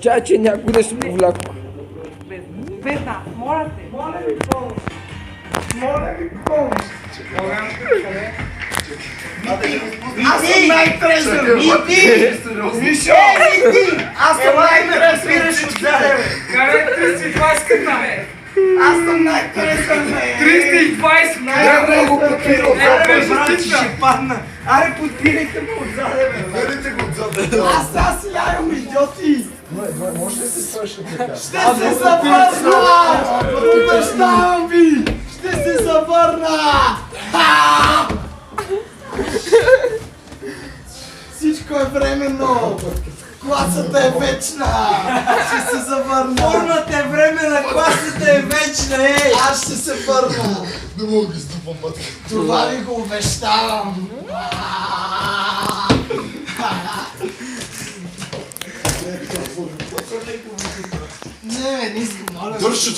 Чаче, някой да се повляко. Без нас, моля те. Моля ви, помощ! Моля ви, помощ! Аз съм най-трезен! И ти! Мишо! И ти! Аз съм най-трезен! Къде 320 къдна, бе? Аз съм най-трезен, бе! 320 Най-трезен, много подпирал, бе! брат, Брат, ще падна! Аре, подпирайте му отзаде, бе! Верите го отзад. Аз лягам, идиоти! Може ли да се свърши така? Ще се завърна! Обещавам ви! Ще се завърна! Ха! Всичко е временно! Класата е вечна! Ще се завърна! Формата е времена, класата е вечна, ей! Аз ще се върна! Не мога да издупам матка. Това ви го обещавам! Не, не искам, моля. Държи